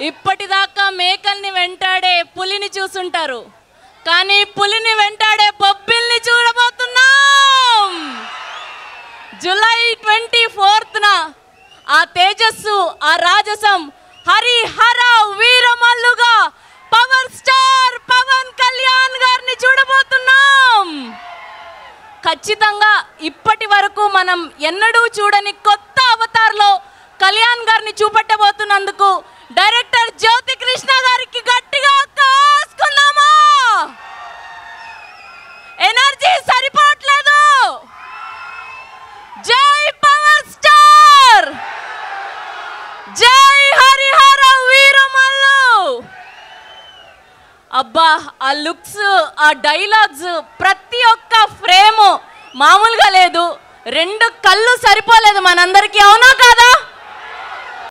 ఇప్పటిదాకా మేకల్ని వెంటాడే పులిని చూసుంటారు, కానీ పులిని వెంటాడే బొబ్బిల్ని చూడబోతున్నాం. జూలై 24న ఆ తేజస్సు, ఆ రాజసం, హరిహర వీరమల్లుగా పవర్ స్టార్ పవన్ కళ్యాణ్ గారిని చూడబోతున్నాం. ఖచ్చితంగా ఇప్పటి వరకు మనం ఎన్నడూ చూడని కొత్త అవతార్లో కళ్యాణ్ గారిని చూపెట్టబోతున్నందుకు డైరెక్టర్ జ్యోతి కృష్ణ గారికి గట్టిగా కాసుకుందామా? ఎనర్జీ సరిపోవట్లేదు. జై పవర్ స్టార్, జై హరిహర వీరమల్లు. అబ్బా, ఆ లుక్స్, ఆ డైలాగ్స్, ప్రతి ఒక్క ఫ్రేమ్ మామూలుగా లేదు. 2 కళ్ళు సరిపోలేదు